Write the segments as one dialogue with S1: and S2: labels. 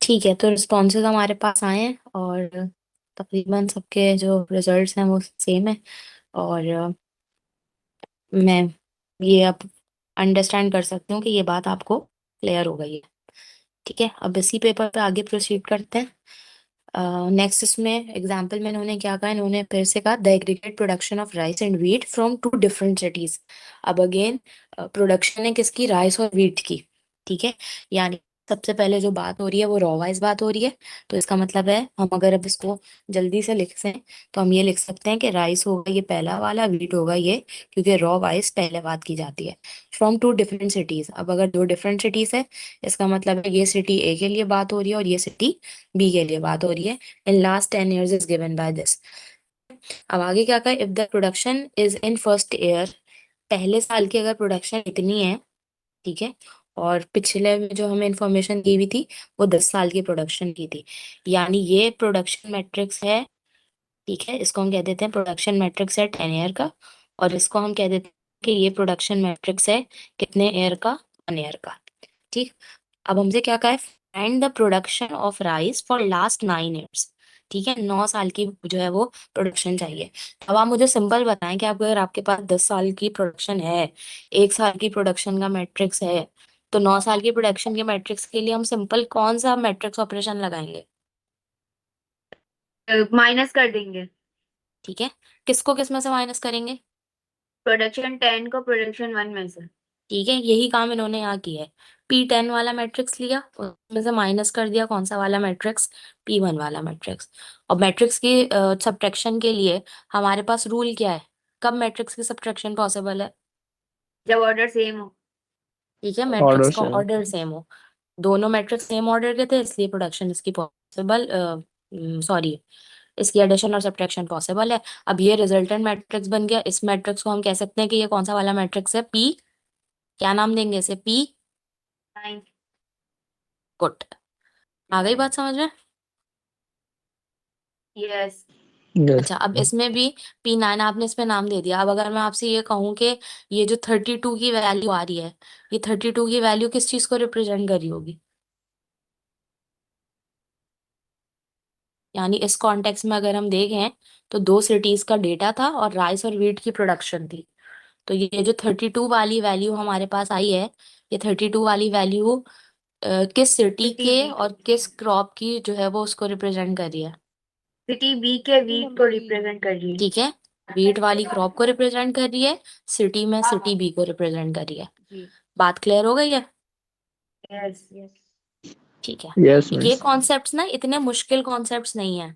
S1: ठीक है, तो रिस्पॉन्सेज हमारे पास आए हैं और तकरीबन सबके जो रिजल्ट्स हैं वो सेम है। और मैं ये अब अंडरस्टैंड कर सकती हूँ कि ये बात आपको क्लियर हो गई है। ठीक है, अब इसी पेपर पे आगे प्रोसीड करते हैं। नेक्स्ट इसमें एग्जाम्पल में इन्होंने क्या कहा, इन्होंने फिर से कहा the aggregate production of rice and wheat from two different cities. अब अगेन प्रोडक्शन है किसकी, राइस और व्हीट की। ठीक है, यानी सबसे पहले जो बात हो रही है वो रॉ वाइज बात हो रही है। तो इसका मतलब है हम अगर अब इसको जल्दी से लिख सें तो हम ये लिख सकते हैं कि राइस होगा ये पहला वाला, व्हीट होगा ये, क्योंकि रॉ वाइज पहले बात की जाती है। फ्रॉम टू डिफरेंट सिटीज, अब अगर दो डिफरेंट सिटीज है इसका मतलब है ये सिटी ए के लिए बात हो रही है और ये सिटी बी के लिए बात हो रही है। In last 10 years is given by this. अब आगे क्या कहा, if the production is in first year, पहले साल की अगर प्रोडक्शन इतनी है, ठीक है, और पिछले में जो हमें इंफॉर्मेशन दी हुई थी वो 10 साल की प्रोडक्शन की थी, यानी ये प्रोडक्शन मैट्रिक्स है। ठीक है, इसको हम कह देते हैं प्रोडक्शन मैट्रिक्स है 10 ईयर का, और इसको हम कह देते हैं कि ये प्रोडक्शन मैट्रिक्स है कितने ईयर का, 1 ईयर का। ठीक, अब हमसे क्या कहा है, find the production of rice for last 9 years। ठीक है, 9 साल की जो है वो प्रोडक्शन चाहिए। अब आप मुझे सिंपल बताएं कि आप अगर आपके पास 10 साल की प्रोडक्शन है, 1 साल की प्रोडक्शन का मैट्रिक्स है, तो 9 साल की प्रोडक्शन के मैट्रिक्स के लिए हम सिंपल कौन सा मैट्रिक्स ऑपरेशन लगाएंगे।
S2: माइनस कर देंगे।
S1: ठीक है, किसको किस में से माइनस करेंगे।
S2: प्रोडक्शन 10 को प्रोडक्शन 1 में से।
S1: ठीक है, यही काम इन्होंने यहाँ किया है। P10 वाला मैट्रिक्स लिया, उसमें से माइनस कर दिया कौन सा वाला मैट्रिक्स, P1 वाला मैट्रिक्स। और मैट्रिक्स की सब्ट्रैक्शन के लिए हमारे पास रूल क्या है, कब मैट्रिक्स की सब्ट्रैक्शन पॉसिबल है।
S2: जब ऑर्डर सेम हो।
S1: ठीक है, मैट्रिक्स
S3: ऑर्डर
S1: का
S3: से है।
S1: ऑर्डर सेम हो। दोनों मैट्रिक्स सेम ऑर्डर के थे इसलिए प्रोडक्शन इसकी पॉसिबल, सॉरी, इसकी एडिशन और सब्ट्रैक्शन पॉसिबल है। अब ये रिजल्टेंट मैट्रिक्स बन गया, इस मैट्रिक्स को हम कह सकते हैं कि ये कौन सा वाला मैट्रिक्स है, पी, क्या नाम देंगे इसे, पी।
S2: 9।
S1: गुड, आ गई बात समझ में।
S2: यस।
S3: यस।
S1: अच्छा, अब इसमें भी P9 आपने इसमें नाम दे दिया। अब अगर मैं आपसे ये कहूँ कि ये जो 32 की वैल्यू आ रही है, ये 32 की वैल्यू किस चीज को रिप्रेजेंट कर रही होगी। यानी इस कॉन्टेक्स्ट में अगर हम देखें तो दो सिटीज का डेटा था और राइस और वीट की प्रोडक्शन थी। तो ये जो 32 वाली वैल्यू हमारे पास आई है, ये 32 वाली वैल्यू किस सिटी
S2: सिटी
S1: के
S2: बी।
S1: और किस क्रॉप की जो है वो उसको रिप्रेजेंट कर रही है।
S2: सिटी बी के वीक को रिप्रेजेंट कर रही है।
S1: ठीक है, वीट वाली क्रॉप को रिप्रेजेंट कर रही है, सिटी में सिटी बी को रिप्रेजेंट कर रही है।
S2: जी।
S1: बात क्लियर हो गई है।
S2: Yes yes.
S1: ठीक है,
S3: यस
S1: ये
S3: मिस।
S1: कॉन्सेप्ट्स ना इतने मुश्किल कॉन्सेप्ट्स नहीं है।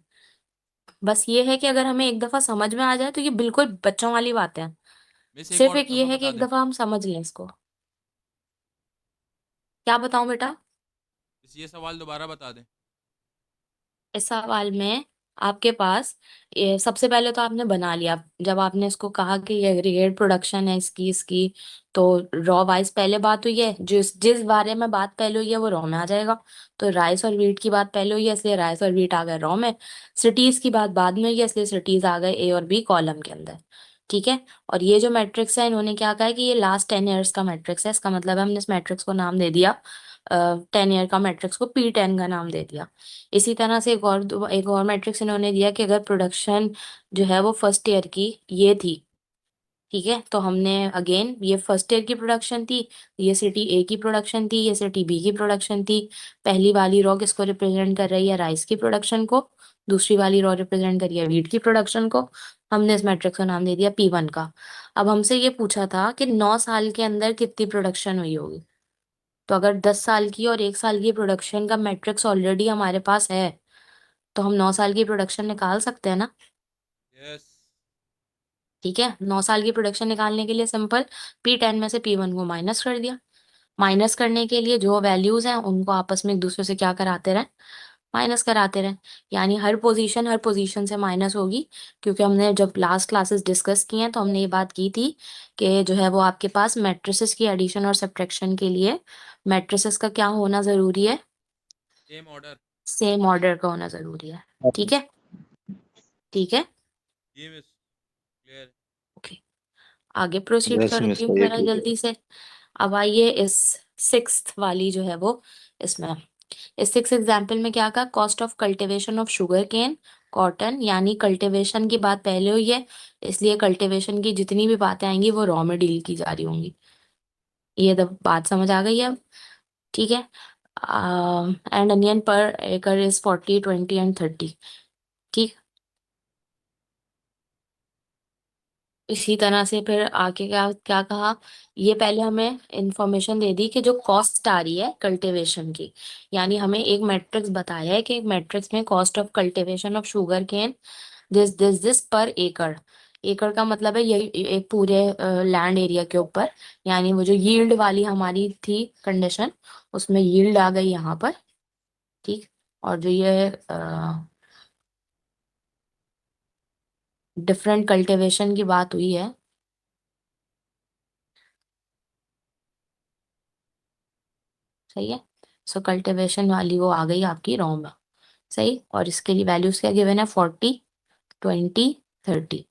S1: बस ये है कि अगर हमें एक दफा समझ में आ जाए तो ये बिल्कुल बच्चों वाली बात है।
S4: मिस एक
S1: सिर्फ
S4: और
S1: एक ये
S4: दफा
S1: है कि
S4: बता
S1: एक
S4: दें।
S1: दफा हम समझ लें इसको। क्या बताऊं बेटा।
S4: मिस ये सवाल दोबारा बता दें।
S1: इस सवाल में आपके पास ये सबसे पहले तो आपने बना लिया, जब आपने इसको कहा कि ये एग्रीगेट प्रोडक्शन है इसकी, तो रॉ वाइज पहले बात हुई है, जिस जिस बारे में बात पहले हुई है वो रॉ में आ जाएगा। तो राइस और वीट की बात पहले हुई है इसलिए राइस और वीट आ गए रॉ में। सिटीज की बात बाद में हुई है इसलिए सिटीज आ गए ए और बी कॉलम के अंदर। ठीक है, और ये जो मैट्रिक्स है इन्होंने क्या कहा है कि ये लास्ट 10 years का मैट्रिक्स है, इसका मतलब है हमने इस मैट्रिक्स को नाम दे दिया, 10 ईयर का मैट्रिक्स को P10 का नाम दे दिया। इसी तरह से एक और मैट्रिक्स इन्होंने दिया कि अगर प्रोडक्शन जो है वो फर्स्ट ईयर की ये थी, ठीक है, तो हमने अगेन ये फर्स्ट ईयर की प्रोडक्शन थी, ये सिटी ए की प्रोडक्शन थी, ये सिटी बी की प्रोडक्शन थी। पहली वाली रॉ किसको रिप्रेजेंट कर रही है, राइस की प्रोडक्शन को। दूसरी वाली रॉ रिप्रेजेंट कर रही है वीट की प्रोडक्शन को। हमने इस मैट्रिक्स का नाम दे दिया P1 का। अब हमसे ये पूछा था कि 9 साल के अंदर कितनी प्रोडक्शन हुई होगी। तो अगर 10 साल की और 1 साल की प्रोडक्शन का मैट्रिक्स ऑलरेडी हमारे पास है, तो हम 9 साल की प्रोडक्शन निकाल सकते हैं ना।
S4: यस।
S1: ठीक है, 9 साल की प्रोडक्शन निकालने के लिए सिंपल P10 में से P1 को माइनस कर दिया। माइनस करने के लिए जो वैल्यूज हैं उनको आपस में एक दूसरे से क्या कराते रहें, माइनस कराते रहें। यानी हर पोजीशन से माइनस होगी, क्योंकि हमने जब लास्ट क्लासेस डिस्कस किए हैं तो हमने ये बात की थी कि जो है वो आपके पास मैट्रिसेस की एडिशन और सब्ट्रैक्शन के लिए मैट्रिसेस का क्या होना जरूरी है,
S4: सेम ऑर्डर।
S1: सेम ऑर्डर का होना जरूरी है। ठीक है, ठीक है,
S4: जी मिस क्लियर।
S1: ओके, आगे प्रोसीड
S3: यस मिस,
S1: करती हूँ
S3: ये
S1: जरा
S3: ठीक है।
S1: जल्दी से। अब आइए इस सिक्स्थ वाली जो है वो इसमें इस 6 एग्जाम्पल में क्या कहा, cost of cultivation of sugar cane cotton, यानी कल्टिवेशन की बात पहले हुई है, इसलिए कल्टिवेशन की जितनी भी बातें आएंगी वो रॉ में डील की जा रही होंगी। ये तो बात समझ आ गई है अब, ठीक है। एंड अनियन पर एकड़ इज 40, 20 एंड 30, ठीक। इसी तरह से फिर आगे क्या क्या कहा, ये पहले हमें इंफॉर्मेशन दे दी कि जो कॉस्ट आ रही है कल्टीवेशन की, यानी हमें एक मैट्रिक्स बताया है कि एक मैट्रिक्स में cost of cultivation of sugar cane this per एकड़। एकड़ का मतलब है यही एक पूरे लैंड एरिया के ऊपर, यानी वो जो यील्ड वाली हमारी थी कंडीशन, उसमें यील्ड आ गई यहाँ पर, ठीक। और जो ये डिफरेंट कल्टीवेशन की बात हुई है, सही है। सो कल्टीवेशन वाली वो आ गई आपकी रॉ में, सही। और इसके लिए वैल्यूज क्या गिवन है, 40, 20, 30।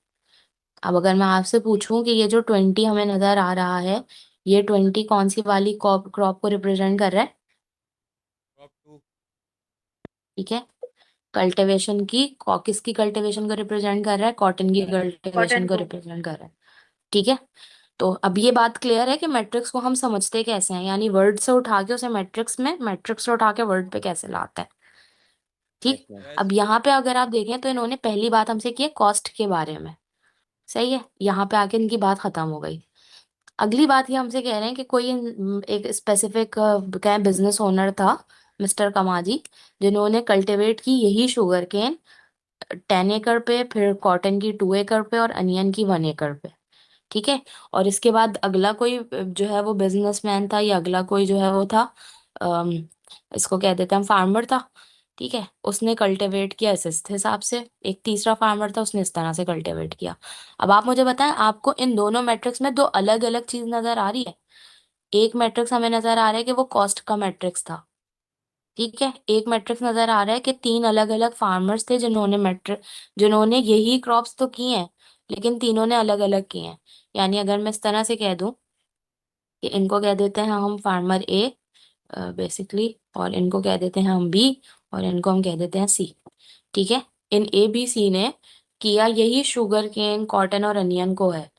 S1: अब अगर मैं आपसे पूछूं कि ये जो 20 हमें नजर आ रहा है, ये 20 कौन सी वाली क्रॉप को रिप्रेजेंट कर रहा है,
S4: क्रॉप 2।
S1: ठीक है। कल्टीवेशन की किसकी कल्टीवेशन को रिप्रेजेंट कर रहा है, कॉटन की कल्टीवेशन
S2: कॉटन
S1: को
S2: को।
S1: रिप्रेजेंट कर रहा है, ठीक है। तो अब ये बात क्लियर है कि मैट्रिक्स को हम समझते कैसे हैं, यानी वर्ड से उठा के उसे मैट्रिक्स में, मैट्रिक्स से उठा के वर्ड पे कैसे लाते हैं,
S3: यस
S1: ठीक।
S3: मैम।
S1: अब
S4: यस।
S1: यहाँ पे अगर आप देखें तो इन्होंने पहली बात हमसे की है कॉस्ट के बारे में, सही है। यहाँ पे आके इनकी बात खत्म हो गई। अगली बात ये हमसे कह रहे हैं कि कोई एक स्पेसिफिक क्या बिजनेस ओनर था, मिस्टर कमाजी, जिन्होंने कल्टीवेट की यही शुगर केन 10 एकड़ पे, फिर कॉटन की 2 एकड़ पे और अनियन की 1 एकड़ पे, ठीक है। और इसके बाद अगला कोई जो है वो बिजनेसमैन था, या अगला कोई जो है वो था, अम, इसको कह देते हैं फार्मर था, ठीक है। उसने कल्टीवेट किया इस हिसाब से, एक तीसरा फार्मर था, उसने इस तरह से कल्टीवेट किया। अब आप मुझे बताएं, आपको इन दोनों मैट्रिक्स में दो अलग अलग चीज नजर आ रही है। एक मैट्रिक्स हमें नजर आ रहा है कि वो कॉस्ट का मैट्रिक्स था, ठीक है। एक मैट्रिक्स नजर आ रहा है कि तीन अलग अलग फार्मर्स थे जिन्होंने यही क्रॉप्स तो की हैं, लेकिन तीनों ने अलग अलग की हैं। यानी अगर मैं इस तरह से कह दूं कि इनको कह देते हैं हम फार्मर ए बेसिकली, और इनको कह देते हैं हम बी, और इनको हम कह देते हैं सी, ठीक है। इन ए बी सी ने किया यही शुगर केन कॉटन और अनियन को है,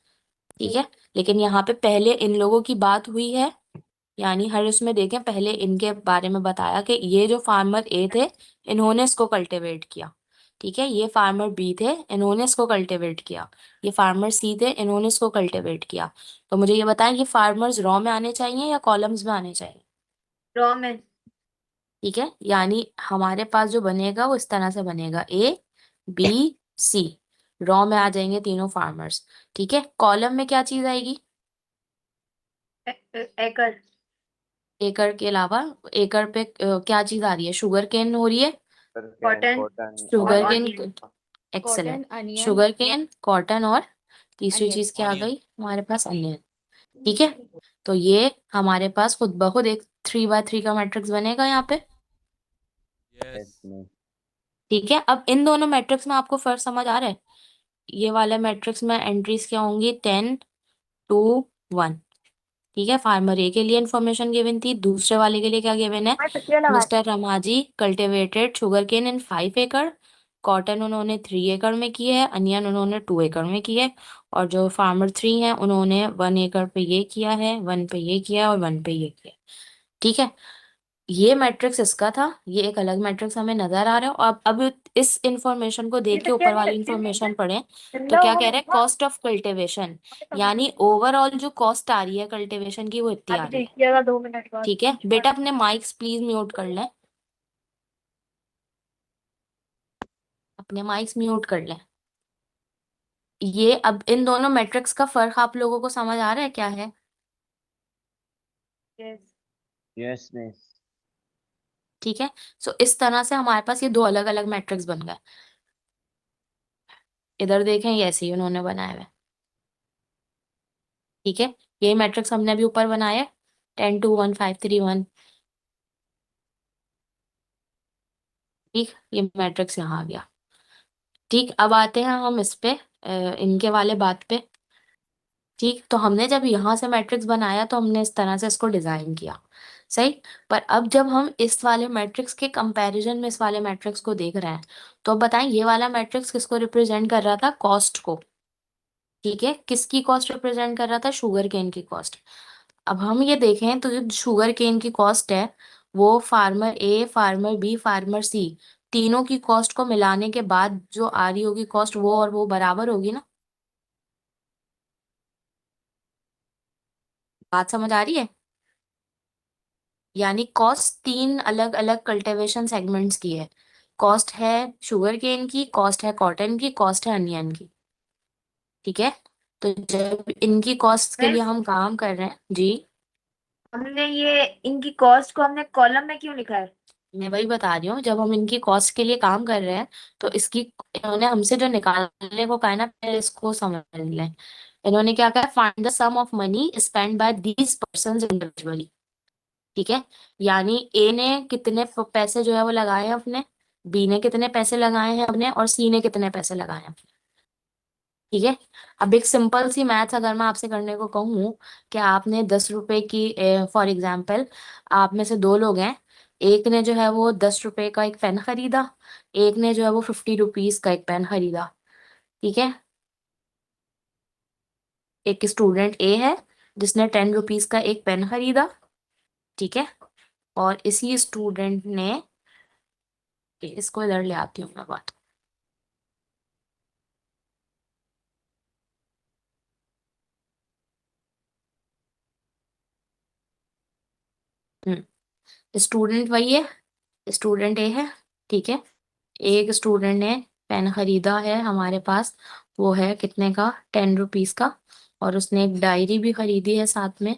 S1: ठीक है। लेकिन यहाँ पे पहले इन लोगों की बात हुई है, यानी हर उसमें देखें पहले इनके बारे में बताया कि ये जो फार्मर ए थे, इन्होंने इसको कल्टीवेट किया, ठीक है। ये फार्मर बी थे, इन्होंने इसको कल्टीवेट किया। ये फार्मर सी थे, इन्होंने इसको कल्टीवेट किया। तो मुझे ये बताएं, ये फार्मर्स रॉ में आने चाहिए या कॉलम्स में आने चाहिए,
S2: रॉ में।
S1: ठीक है। यानी हमारे पास जो बनेगा वो इस तरह से बनेगा, ए बी सी, रॉ में आ जाएंगे तीनों फार्मर्स, ठीक है। कॉलम में क्या चीज आएगी,
S2: एकड़।
S1: एकड़ के अलावा, एकड़ पे क्या चीज आ रही है, शुगर केन हो रही है,
S2: कॉटन
S3: कॉटन
S1: शुगर
S2: और
S1: cane,
S2: onion.
S1: Excellent.
S5: Cotton onion
S1: sugar cane cotton और तीसरी
S5: अनियन
S1: चीज क्या आ
S4: ऑनियन।
S1: गई हमारे पास, अनियन, ठीक है। तो ये हमारे पास खुद ब खुद एक 3 बाय 3 का मैट्रिक्स बनेगा यहाँ पे,
S4: यस।
S3: Yes ma'am.
S1: ठीक है। अब इन दोनों मैट्रिक्स में आपको फर्क समझ आ रहा है, ये वाले मैट्रिक्स में एंट्रीज क्या होंगी, 10, 2, 1, ठीक है। फार्मर ए के लिए इन्फॉर्मेशन गिवन थी, दूसरे वाले के लिए क्या गिवन है,
S2: मैं पिछले लगा।
S1: मिस्टर रमाजी कल्टिवेटेड शुगर केन इन 5 एकड़, कॉटन उन्होंने 3 एकड़ में की है, अनियन उन्होंने 2 एकड़ में की है, और जो फार्मर 3 है उन्होंने 1 एकड़ पे ये किया है, 1 पे ये किया और 1 पे ये किया, ठीक है। ये मैट्रिक्स इसका था, ये एक अलग मैट्रिक्स हमें नजर आ रहा है। और अब इस इंफॉर्मेशन को देख के ऊपर वाली इंफॉर्मेशन पढ़ें, तो क्या कह रहे हैं, कॉस्ट ऑफ कल्टिवेशन, यानी ओवरऑल जो कॉस्ट आ रही है कल्टिवेशन की वो इतनी आ
S2: अभी
S1: रही है,
S2: देखिएगा 2 मिनट बाद।
S1: ठीक है। बेटा अपने माइक्स प्लीज म्यूट कर लें, अपने माइक्स म्यूट कर लें। ये अब इन दोनों मैट्रिक्स का फर्क आप लोगों को समझ आ रहा है क्या है,
S2: यस।
S3: Yes ma'am.
S1: ठीक है। सो इस तरह से हमारे पास ये दो अलग अलग मैट्रिक्स बन गए। इधर देखें, ये ऐसे ही उन्होंने बनाए हुए, ठीक है। ये मैट्रिक्स हमने अभी ऊपर बनाया, 10, 2, 1, 5, 3, 1, ठीक। ये मैट्रिक्स यहाँ आ गया, ठीक। अब आते हैं हम इस पे इनके वाले बात पे, ठीक। तो हमने जब यहाँ से मैट्रिक्स बनाया तो हमने इस तरह से इसको डिजाइन किया, सही। पर अब जब हम इस वाले मैट्रिक्स के कंपैरिजन में इस वाले मैट्रिक्स को देख रहे हैं, तो अब बताएं ये वाला मैट्रिक्स किसको रिप्रेजेंट कर रहा था? कॉस्ट को। ठीक है, किसकी कॉस्ट रिप्रेजेंट कर रहा था? शुगर केन की कॉस्ट। अब हम ये देखें तो जो शुगर केन की कॉस्ट है, वो फार्मर ए, फार्मर बी, फार्मर सी, तीनों की कॉस्ट को मिलाने के बाद जो आ रही होगी कॉस्ट, वो और वो बराबर होगी ना? बात समझ आ रही है? यानी कॉस्ट तीन अलग अलग कल्टीवेशन सेगमेंट्स की है। कॉस्ट है शुगर केन की, कॉस्ट है कॉटन की, कॉस्ट है अनियन की। ठीक है, तो जब इनकी कॉस्ट के लिए
S2: मिस,
S1: हम काम कर रहे हैं जी।
S2: हमने ये इनकी कॉस्ट को हमने कॉलम में क्यों लिखा है?
S1: मैं वही बता रही हूँ, जब हम इनकी कॉस्ट के लिए काम कर रहे हैं तो इसकी, इन्होंने हमसे जो निकालने को कहा है ना, पहले इसको समझ लें। इन्होंने क्या कहा? Find the sum of money spend by these person individually. ठीक है, यानी ए ने कितने पैसे जो है वो लगाए हैं अपने, बी ने कितने पैसे लगाए हैं अपने, और सी ने कितने पैसे लगाए हैं। ठीक है, अब एक सिंपल सी मैथ्स अगर मैं आपसे करने को कहूँ कि आपने 10 रुपए की, फॉर एग्जाम्पल आप में से दो लोग हैं, एक ने जो है वो 10 रुपए का एक पेन खरीदा, एक ने जो है वो 50 रुपीज का एक पेन खरीदा। ठीक है, एक स्टूडेंट ए है जिसने 10 रुपीज का एक पेन खरीदा। ठीक है, और इसी स्टूडेंट ने, इसको इधर ले आती हूँ मैं बात। स्टूडेंट वही है, स्टूडेंट ए है। ठीक है, एक स्टूडेंट ने पेन खरीदा है हमारे पास, वो है कितने का? 10 रुपीज का। और उसने एक डायरी भी खरीदी है साथ में,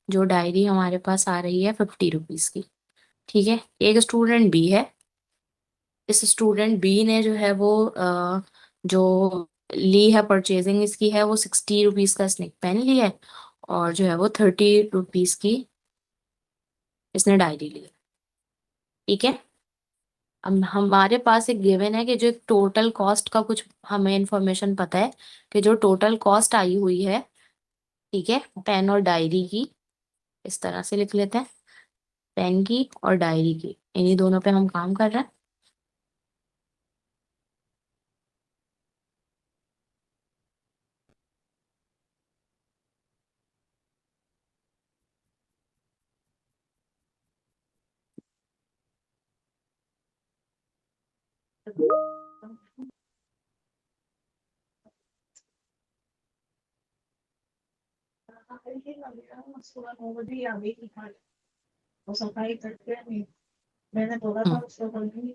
S1: जो डायरी हमारे पास आ रही है 50 रुपीज की। ठीक है, एक स्टूडेंट बी है। इस स्टूडेंट बी ने जो है वो जो ली है परचेजिंग इसकी है वो 60 रुपीज का इसने पेन लिया है, और जो है वो 30 रुपीज की इसने डायरी ली है। ठीक है, अब हमारे पास एक गिवन है कि जो एक टोटल कॉस्ट का कुछ हमें इंफॉर्मेशन पता है, कि जो टोटल कॉस्ट आई हुई है, ठीक है, पेन और डायरी की, इस तरह से लिख लेते हैं, पेन की और डायरी की, इन्हीं दोनों पे हम काम कर रहे हैं।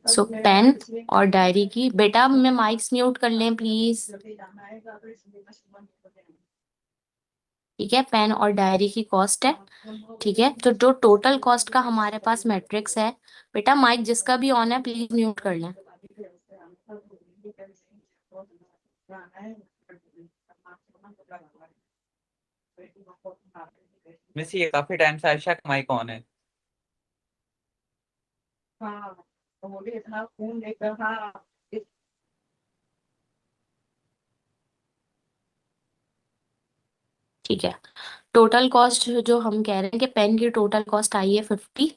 S1: सो पेन और डायरी की, बेटा मैं माइक्स म्यूट कर लें प्लीज। ठीक है, पेन और डायरी की कॉस्ट है। ठीक है, तो जो टोटल कॉस्ट का हमारे पास मैट्रिक्स है, बेटा माइक जिसका भी ऑन है प्लीज म्यूट कर लें।
S3: मिस ये काफी टाइम से आयशा का माइक ऑन है।
S1: ठीक है, टोटल कॉस्ट जो हम कह रहे हैं कि पेन की टोटल कॉस्ट आई है 70,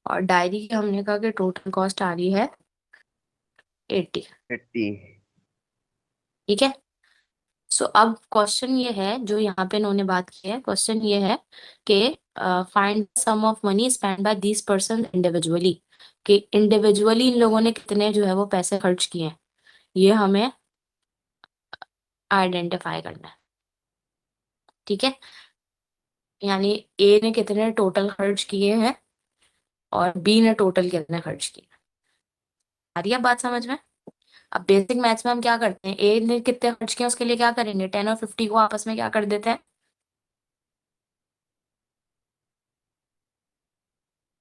S1: और डायरी की हमने कहा कि टोटल कॉस्ट आ रही है 80।
S5: 80।
S1: ठीक है, सो अब क्वेश्चन ये है, जो यहाँ पे इन्होंने बात की है, क्वेश्चन ये है कि find sum of money spend by this person individually, कि इंडिविजुअली इन लोगों ने कितने जो है वो पैसे खर्च किए हैं, ये हमें आइडेंटिफाई करना है। ठीक है, यानी ए ने कितने टोटल खर्च किए हैं और बी ने टोटल कितने खर्च किए। आ रही है बात समझ में? अब बेसिक मैथ्स में हम क्या करते हैं, ए ने कितने खर्च किए उसके लिए क्या करेंगे, 10 और 50 को आपस में क्या कर देते हैं?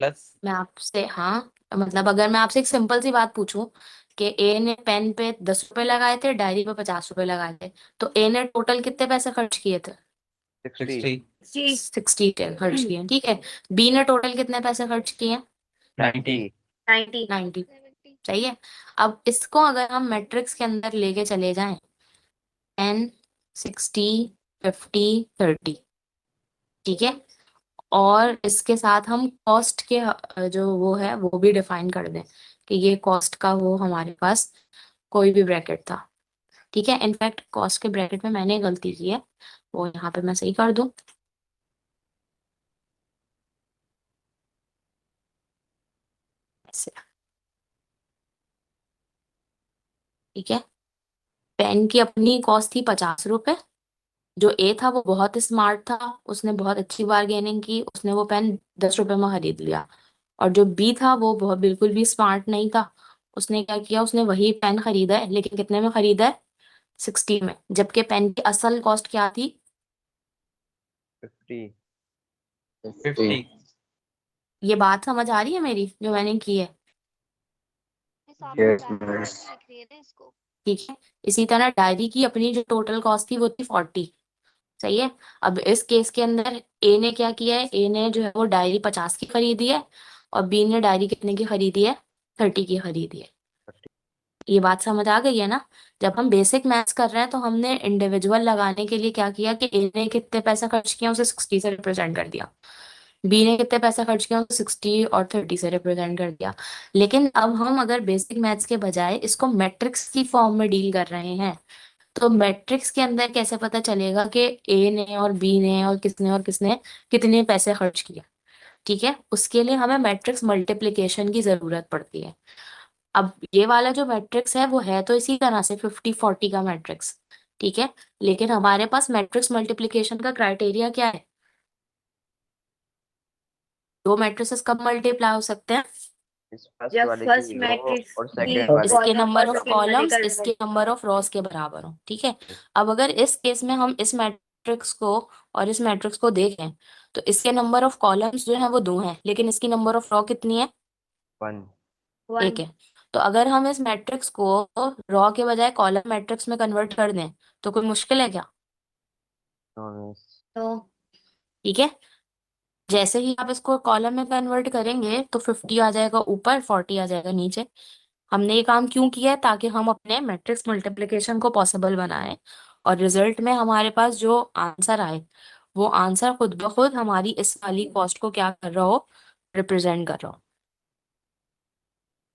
S3: प्लस।
S1: मैं आपसे, हाँ मतलब अगर मैं आपसे एक सिंपल सी बात पूछूं कि ए ने पेन पे 10 रुपए लगाए थे, डायरी पे 50 रुपए लगाए थे, तो ए ने टोटल कितने पैसे खर्च किए थे?
S5: 60।
S2: 60।
S1: 60 खर्च किए। ठीक है, बी ने टोटल कितने पैसे खर्च किए?
S3: 90।
S5: 90।
S2: 90।
S1: 90। सही है। अब इसको अगर हम मैट्रिक्स के अंदर लेके चले जाएं 10, 60, 50, 30, ठीक है, और इसके साथ हम कॉस्ट के जो वो है वो भी डिफाइन कर दें कि ये कॉस्ट का वो हमारे पास कोई भी ब्रैकेट था, ठीक है। इनफैक्ट कॉस्ट के ब्रैकेट में मैंने गलती की है, वो यहाँ पे मैं सही कर दूं। ऐसे, ठीक है। पेन की अपनी कॉस्ट थी 50 रुपए। जो ए था वो बहुत स्मार्ट था, उसने बहुत अच्छी बार्गेनिंग की, उसने वो पेन 10 रुपए में खरीद लिया। और जो बी था वो बहुत बिल्कुल भी स्मार्ट नहीं था, उसने क्या किया, उसने वही पेन खरीदा है, लेकिन कितने में खरीदा है, 60 में, जबकि पेन की असल कॉस्ट क्या थी,
S5: 50
S3: 50।
S1: ये बात समझ आ रही है मेरी जो मैंने की है,
S5: Yes, miss.
S1: ठीक है। इसी तरह डायरी की अपनी जो टोटल कॉस्ट थी वो थी 40, सही है। अब इस केस के अंदर ए ने क्या किया है, ए ने जो है वो डायरी 50 की खरीदी है, और बी ने डायरी कितने की खरीदी है, 30 की खरीदी है। ये बात समझ आ गई है ना। जब हम बेसिक मैथ्स कर रहे हैं तो हमने इंडिविजुअल लगाने के लिए क्या किया कि ए ने कितने पैसा खर्च किया उसे 60 से रिप्रेजेंट कर दिया, बी ने कितने पैसा खर्च किया उसे 60 और 30 से रिप्रेजेंट कर दिया। लेकिन अब हम अगर बेसिक मैथ्स के बजाय इसको मैट्रिक्स की फॉर्म में डील कर रहे हैं, तो मैट्रिक्स के अंदर कैसे पता चलेगा कि ए ने और बी ने और किसने कितने पैसे खर्च किए, ठीक है। उसके लिए हमें मैट्रिक्स मल्टीप्लिकेशन की जरूरत पड़ती है। अब ये वाला जो मैट्रिक्स है वो है तो इसी तरह से 50-40 का मैट्रिक्स, ठीक है, लेकिन हमारे पास मैट्रिक्स मल्टीप्लिकेशन का क्राइटेरिया क्या है, दो मैट्रिसेस कब मल्टीप्लाई हो सकते हैं,
S5: इस फर्स्ट
S2: जब
S5: वाले
S2: फर्स्ट
S5: की रो
S2: मैट्रिक्स
S5: और
S2: की
S5: सेकंड वाले
S1: इसके
S2: कॉलम
S1: नंबर
S2: और
S1: ऑफ
S2: सेकंड वाले
S1: कॉलम्स
S2: का
S1: इसके नंबर ऑफ रॉस के बराबर हो, ठीक है। अब अगर इस केस में हम इस मैट्रिक्स को और इस मैट्रिक्स को देखें तो इसके नंबर ऑफ कॉलम्स जो है वो 2 हैं, लेकिन इसकी नंबर ऑफ रॉ कितनी है,
S5: 1
S1: एक
S2: 1।
S1: है। तो अगर हम इस मैट्रिक्स को रॉ के बजाय कॉलम मैट्रिक्स में कन्वर्ट कर दें तो कोई मुश्किल है क्या,
S2: तो
S1: ठीक है। जैसे ही आप इसको कॉलम में कन्वर्ट करेंगे तो 50 आ जाएगा ऊपर, 40 आ जाएगा नीचे। हमने ये काम क्यों किया है, ताकि हम अपने मैट्रिक्स मल्टीप्लिकेशन को पॉसिबल बनाएं, और रिजल्ट में हमारे पास जो आंसर आए वो आंसर खुद ब खुद हमारी इस वाली कॉस्ट को क्या कर रहा हो, रिप्रेजेंट कर रहा हो।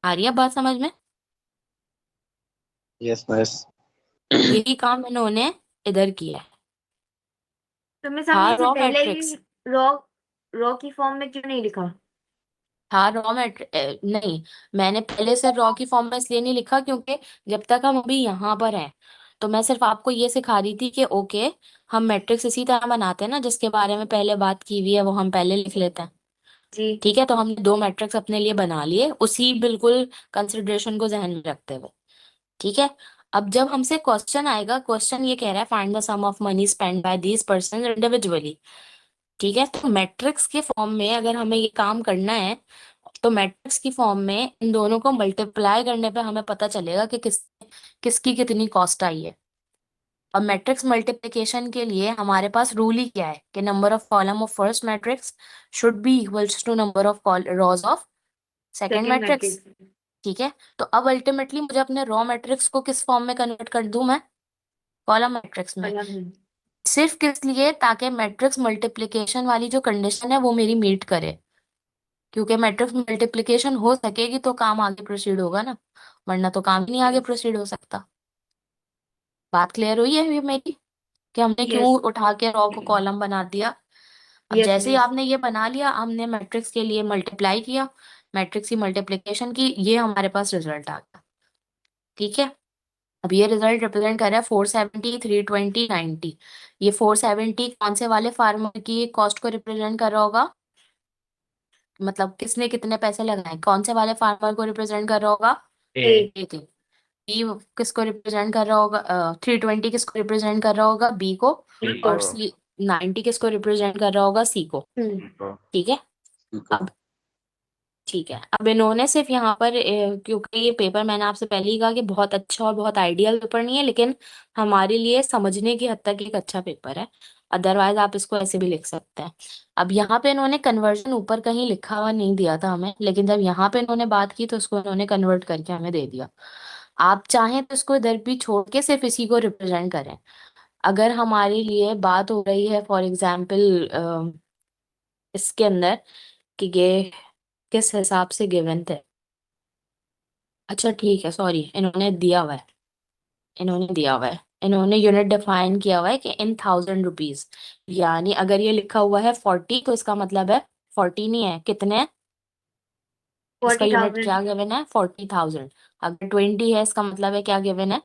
S1: आ रही है बात समझ में।
S5: यस मिस
S1: यही काम इन्होंने इधर किया है।
S2: तो मिस
S1: था
S2: हमने इसे
S1: रॉ
S2: पहले ही
S1: मैट्रिक्स,
S2: रॉ रॉ की फॉर्म में क्यों नहीं लिखा?
S1: था रॉ मैट्रिक्स नहीं, मैंने पहले से रॉ की फॉर्म में इसलिए नहीं लिखा क्योंकि जब तक हम अभी यहाँ पर हैं तो मैं सिर्फ आपको ये सिखा रही थी कि ओके, हम मैट्रिक्स इसी तरह बनाते हैं ना जिसके बारे में पहले बात की हुई है, वो हम पहले लिख लेते हैं,
S2: जी।
S1: ठीक है। तो हमने दो मैट्रिक्स अपने लिए बना लिए उसी बिल्कुल कंसिडरेशन को जहन में रखते हुए, ठीक है। अब जब हमसे क्वेश्चन आएगा, क्वेश्चन ये कह रहा है find the sum of money spend by these person individually, ठीक है। तो मैट्रिक्स के फॉर्म में अगर हमें ये काम करना है तो मैट्रिक्स की फॉर्म में इन दोनों को मल्टीप्लाई करने पे हमें पता चलेगा कि किसकी कितनी कॉस्ट आई है। और मैट्रिक्स मल्टीप्लिकेशन के लिए हमारे पास रूल ही क्या है कि number of column of first matrix should be equals to number of rows of second
S2: second
S1: matrix,
S2: matrix.
S1: ठीक है। तो अब अल्टीमेटली मुझे अपने रॉ मैट्रिक्स को किस फॉर्म में कन्वर्ट कर दूं मैं, कॉलम मैट्रिक्स में।
S2: कॉलम है।
S1: सिर्फ किस लिए, ताकि मैट्रिक्स मल्टीप्लिकेशन वाली जो कंडीशन है वो मेरी मीट करे, क्योंकि मैट्रिक्स मल्टीप्लिकेशन हो सकेगी तो काम आगे प्रोसीड होगा ना, वरना तो काम ही नहीं आगे
S2: यस।
S1: प्रोसीड हो सकता। बात क्लियर हुई है ये मेरी कि हमने क्यों
S2: यस।
S1: उठा के रॉ को कॉलम बना दिया। अब
S2: यस
S1: जैसे ही
S2: मिस।
S1: आपने ये बना लिया, हमने मैट्रिक्स के लिए मल्टीप्लाई किया, मैट्रिक्स की मल्टीप्लिकेशन की, ये हमारे पास रिजल्ट आ गया, ठीक है। अब ये रिजल्ट रिप्रेजेंट कर रहा है 470, 320, 90। ये 470 कौन से वाले फार्मर की कॉस्ट को रिप्रेजेंट कर रहा होगा, मतलब किसने कितने पैसे लगाए, कौन से वाले फार्मर को रिप्रेजेंट कर रहा होगा,
S2: ए।
S1: ए के। बी किसको रिप्रेजेंट कर रहा होगा, 320 किसको रिप्रेजेंट कर रहा होगा, बी को।
S2: बी
S1: और
S2: को।
S1: सी 90 किसको रिप्रेजेंट कर रहा होगा, सी को, ठीक है। अब ठीक है, अब इन्होंने सिर्फ यहाँ पर क्योंकि ये पेपर मैंने आपसे पहले ही कहा कि बहुत अच्छा और बहुत आइडियल पेपर नहीं है, लेकिन हमारे लिए समझने की हद तक एक अच्छा पेपर है। अदरवाइज आप इसको ऐसे भी लिख सकते हैं। अब यहाँ पे इन्होंने कन्वर्जन ऊपर कहीं लिखा हुआ नहीं दिया था हमें, लेकिन जब यहाँ पे इन्होंने बात की तो इसको इन्होंने कन्वर्ट करके हमें दे दिया। आप चाहें तो इसको इधर भी छोड़ के सिर्फ इसी को रिप्रेजेंट करें। अगर हमारे लिए बात हो रही है फॉर एग्जाम्पल इसके अंदर कि ये किस हिसाब से गिवन थे। अच्छा ठीक है, सॉरी, इन्होंने दिया हुआ है, इन्होंने दिया हुआ है, इन्होंने यूनिट डिफाइन किया हुआ है कि इन 1000 रुपीज। यानी अगर ये लिखा हुआ है 40 तो इसका मतलब है 40 नहीं है, कितने हैं? इसका यूनिट
S2: 40,000।
S1: क्या गिवन है? 40,000। अगर 20 है इसका मतलब है क्या गिवन है?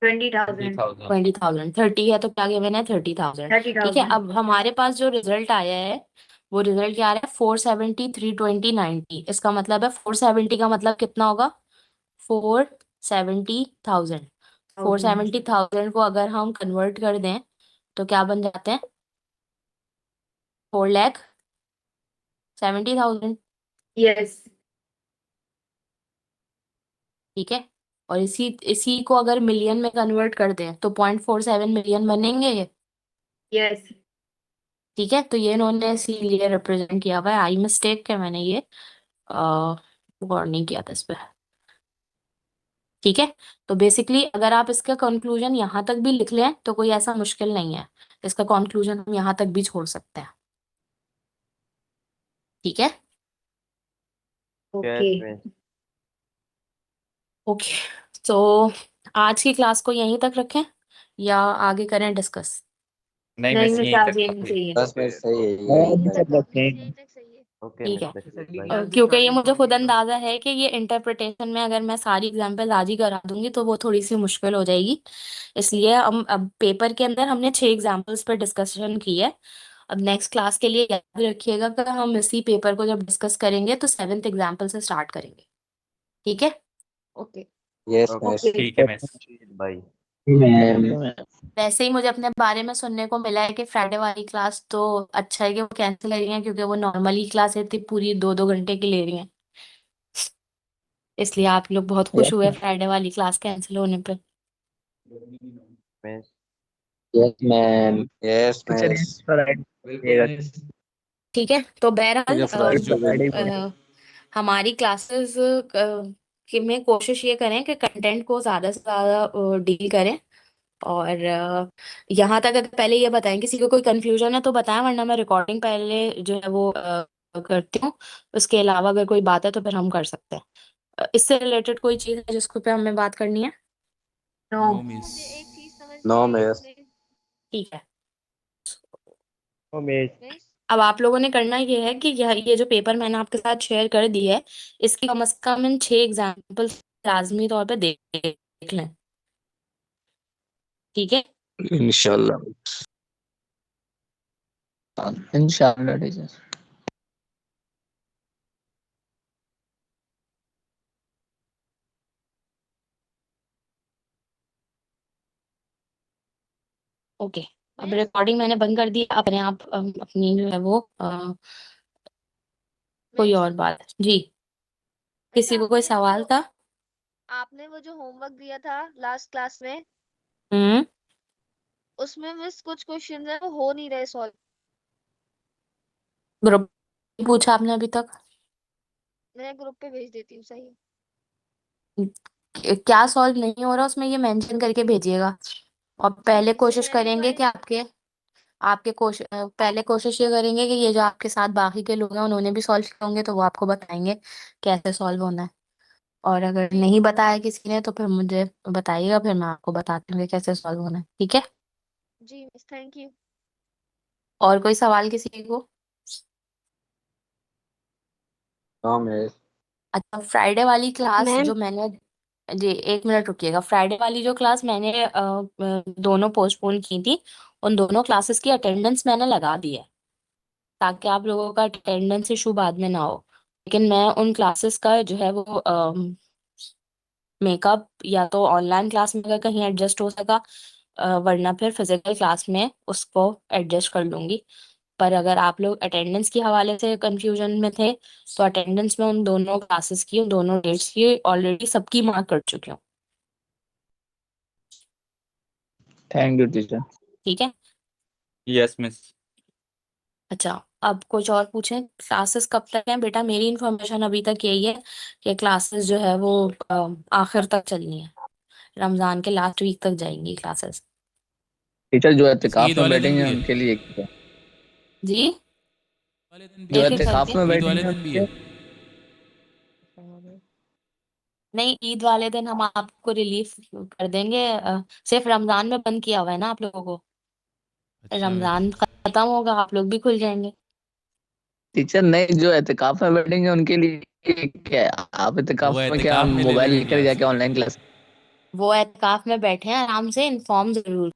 S2: 20,000।
S1: 20,000। 30 है तो क्या गिवन है? 30,000।
S2: थर्टी
S1: ठीक है,
S2: थाउजेंड
S1: अब हमारे पास जो रिजल्ट आया है वो रिजल्ट क्या आ रहा है? 470, 320, 90। इसका मतलब है 470 का मतलब कितना होगा? 470,000। 470,000 को अगर हम कन्वर्ट कर दें तो क्या बन जाते हैं? 4,70,000।
S2: यस।
S1: ठीक है, और इसी इसी को अगर मिलियन में कन्वर्ट कर दें तो 0.47 मिलियन बनेंगे ये।
S2: यस।
S1: ठीक है, तो ये इन्होंने इसीलिए रिप्रेजेंट किया हुआ है। आई मिस्टेक है, मैंने ये गौर नहीं किया था इस पे। ठीक है, तो बेसिकली अगर आप इसका कंक्लूजन यहाँ तक भी लिख लें तो कोई ऐसा मुश्किल नहीं है। इसका कंक्लूजन हम यहाँ तक भी छोड़ सकते हैं। ठीक है।
S2: ओके।
S3: Yes, miss.
S1: ओके, तो आज की क्लास को यहीं तक रखें या आगे करें डिस्कस?
S4: नहीं
S2: नहीं
S4: मिस,
S2: मिस,
S4: यहीं
S2: आज
S4: तक
S2: ये नहीं
S4: काफी।
S2: चाहिए।
S3: बस मिस सही है
S5: हाँ
S3: यही
S5: अभी
S3: तक।
S5: तक रखते हैं।
S3: ओके
S1: ठीक
S3: मिस,
S1: है,
S3: बाय।
S1: क्योंकि ये मुझे खुद अंदाजा है कि ये इंटरप्रिटेशन में अगर मैं सारी एग्जाम्पल आज ही करा दूंगी तो वो थोड़ी सी मुश्किल हो जाएगी। इसलिए हम अब पेपर के अंदर हमने 6 एग्जाम्पल्स पर डिस्कशन की है। अब नेक्स्ट क्लास के लिए याद रखिएगा कि हम इसी पेपर को जब डिस्कस करेंगे तो 7th एग्जाम्पल से स्टार्ट करेंगे। ठीक है।
S2: ओके।
S3: Yes miss,
S2: okay.
S4: ठीक है मिस।
S3: बाय।
S5: मैं
S1: वैसे ही मुझे अपने बारे में सुनने को मिला है कि फ्राइडे वाली क्लास तो अच्छा है कि वो कैंसिल कर रही हैं, क्योंकि वो नॉर्मली क्लास इतनी पूरी 2-2 घंटे की ले रही हैं। इसलिए आप लोग बहुत खुश हुए फ्राइडे वाली क्लास कैंसिल होने पे।
S3: Miss.
S5: Yes ma'am.
S3: Yes
S5: teacher
S3: miss.
S5: Is Friday.
S1: ठीक है, तो बहरहाल
S3: फ्राइडे
S5: फ्राइडे
S1: हमारी क्लासेस कि में कोशिश ये करें कि कंटेंट को ज़्यादा से ज़्यादा डील करें। और यहाँ तक अगर पहले ये बताएं, किसी को कोई कंफ्यूजन है तो बताएं, वरना मैं रिकॉर्डिंग पहले जो है वो करती हूँ। उसके अलावा अगर कोई बात है तो फिर हम कर सकते हैं। इससे रिलेटेड कोई चीज़ है जिसको पे हमें बात करनी है?
S2: नो।
S4: No miss.
S6: मुझे एक चीज समझ
S3: नो
S6: नहीं आई
S3: मिस।
S6: इसमें।
S1: ठीक है,
S5: में।
S6: मिस।
S1: अब आप लोगों ने करना ये है कि ये जो पेपर मैंने आपके साथ शेयर कर दी है, इसकी कम से कम इन 6 एग्जाम्पल लाजमी तौर पे देख लें। ठीक है।
S5: इंशाल्लाह। इंशाल्लाह टीचर।
S1: ओके, अब
S6: मिस।
S1: रिकॉर्डिंग मैंने बंद कर दी। अपने आप अपनी जो है वो कोई
S6: मिस।
S1: और बात जी?
S6: मिस
S1: किसी को कोई सवाल था?
S6: आपने वो जो होमवर्क दिया था लास्ट क्लास में,
S1: हम्म।
S6: उसमें मिस कुछ क्वेश्चन है वो हो नहीं रहे सॉल्व।
S1: ग्रुप पूछा आपने अभी तक?
S6: मैं ग्रुप पे भेज देती हूँ, सही है।
S1: क्या सॉल्व नहीं हो रहा उसमें ये मेंशन करके भेजिएगा। और पहले कोशिश
S6: सिनेरियो
S1: करेंगे कि
S6: वाइज।
S1: आपके आपके पहले कोशिश ये करेंगे कि ये जो आपके साथ बाकी के लोग हैं उन्होंने भी सॉल्व किए होंगे तो वो आपको बताएंगे कैसे सॉल्व होना है। और अगर
S6: जी।
S1: नहीं बताया किसी ने तो फिर मुझे बताइएगा, फिर मैं आपको बताती हूँ कि कैसे सॉल्व होना है। ठीक है।
S6: जी मिस, थैंक यू।
S1: और कोई सवाल किसी को?
S3: No miss.
S1: अच्छा, फ्राइडे वाली क्लास
S6: मैम।
S1: जो मैंने, जी एक मिनट रुकिएगा, फ्राइडे वाली जो क्लास मैंने दोनों पोस्टपोन की थी, उन दोनों क्लासेस की अटेंडेंस मैंने लगा दी है, ताकि आप लोगों का अटेंडेंस इशू बाद में ना हो। लेकिन मैं उन क्लासेस का जो है वो मेकअप या तो ऑनलाइन क्लास में अगर कहीं एडजस्ट हो सका, वरना फिर फिजिकल क्लास में उसको एडजस्ट कर लूंगी। पर अगर आप लोग अटेंडेंस के हवाले से कंफ्यूजन में थे तो अटेंडेंस में उन दोनों क्लासेस की, उन दोनों डेट्स की ऑलरेडी सबकी मार्क कर चुकी हूँ।
S5: Thank you teacher.
S1: ठीक है।
S7: Yes miss.
S1: अच्छा, अब कुछ और पूछें? क्लासेस कब तक हैं बेटा? मेरी इन्फॉर्मेशन अभी तक यही है कि क्लासेस जो है वो आखिर तक चलनी है, रमजान के लास्ट वीक तक जाएंगी क्लासेस।
S5: टीचर जो
S4: ईद
S5: एहतिकाफ में
S4: वाले दिन
S5: बैठेंगे
S4: भी है?
S5: उनके लिए क्या?
S1: जी,
S4: वाले दिन भी
S5: जो
S1: एक
S4: है?
S1: एक
S5: एहतिकाफ
S1: करके।
S5: में
S4: ईद वाले
S5: बैठेंगे
S4: दिन भी
S5: उनके
S4: है?
S1: नहीं, ईद वाले दिन हम आपको रिलीफ कर देंगे। सिर्फ रमजान में बंद किया हुआ है ना आप लोगों को।
S4: अच्छा मिस।
S1: रमजान खत्म होगा, आप लोग भी खुल जाएंगे।
S5: टीचर नहीं, जो एहतिकाफ में बैठेंगे उनके लिए क्या है? आप
S4: वो
S5: एहतिकाफ में क्या
S4: एहतिकाफ में ले
S5: मोबाइल
S4: लेंगे
S5: लेकर
S4: क्लास।
S5: जाके ऑनलाइन क्लास?
S1: वो एहतिकाफ में बैठे हैं, आराम से इन्फॉर्म जरूर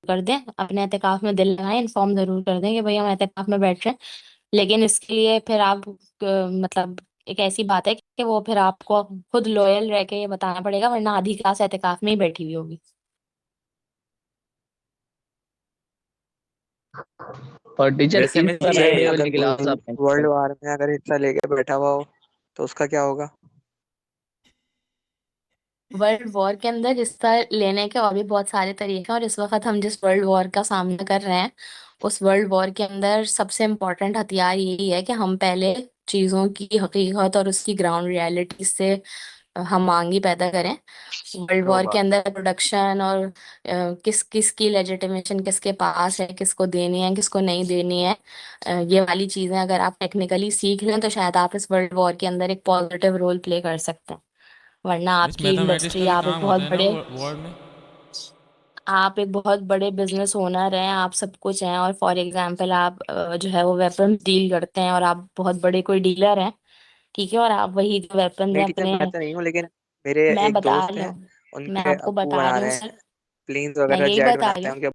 S1: कर दें, अपने एहतिकाफ में दिल लगाएं, इन्फॉर्म जरूर कर दें कि भाई हम एहतिकाफ में बैठ रहे हैं। लेकिन इसके लिए फिर आप मतलब एक ऐसी बात है कि वो फिर आपको खुद लॉयल रह के ये बताना पड़ेगा, वरना आधी क्लास एहतिकाफ में ही बैठी हुई होगी।
S5: और टीचर
S7: वैसे
S5: ईद
S7: मिस
S5: पर
S7: ये
S5: रेडी
S3: अगर
S5: होने के लिए
S3: कोई
S5: आप
S3: वर्ल्ड वार में अगर हिस्सा लेके बैठा हुआ हो तो उसका क्या होगा?
S1: वर्ल्ड वॉर के अंदर हिस्सा लेने के और भी बहुत सारे तरीके हैं, और इस वक्त हम जिस वर्ल्ड वॉर का सामना कर रहे हैं उस वर्ल्ड वॉर के अंदर सबसे इम्पोर्टेंट हथियार यही है कि हम पहले चीज़ों की हकीकत और उसकी ग्राउंड रियलिटी से हम मांगी पैदा करें। वर्ल्ड
S3: तो
S1: वॉर के अंदर प्रोडक्शन और किस किस की लेजिटिमेशन किसके पास है, किसको देनी है किसको नहीं देनी है, ये वाली चीज़ें अगर आप टेक्निकली सीख लें तो शायद आप इस वर्ल्ड वॉर के अंदर एक पॉजिटिव रोल प्ले कर सकते हैं। वरना
S4: मिस
S1: आपकी
S4: मैथमेटिक्स
S1: इंडस्ट्री,
S4: का भी काम होता है ना वॉर में?
S1: आप एक बहुत बड़े बिजनेस ओनर हैं, आप सब कुछ हैं, और फॉर एग्जांपल आप जो है वो वेपन डील करते हैं और आप बहुत बड़े कोई डीलर हैं, ठीक है, और आप वही जो वेपन
S3: नहीं टीचर,
S1: अपने,
S3: मैं तो नहीं हूँ, लेकिन मेरे
S1: मैं
S3: एक
S1: बता
S3: दोस्त
S1: रही
S3: हैं,
S1: हूँ मैं
S3: उनके
S1: आपको
S3: अप्पू
S1: बता
S3: बना
S1: रही हूँ
S3: रहे हैं,
S1: सर,
S3: प्लेन्स
S1: मैं
S3: वगैरह
S1: यही
S3: जेट
S1: बता रही
S3: बनाते हैं
S1: हूँ,
S3: उनके।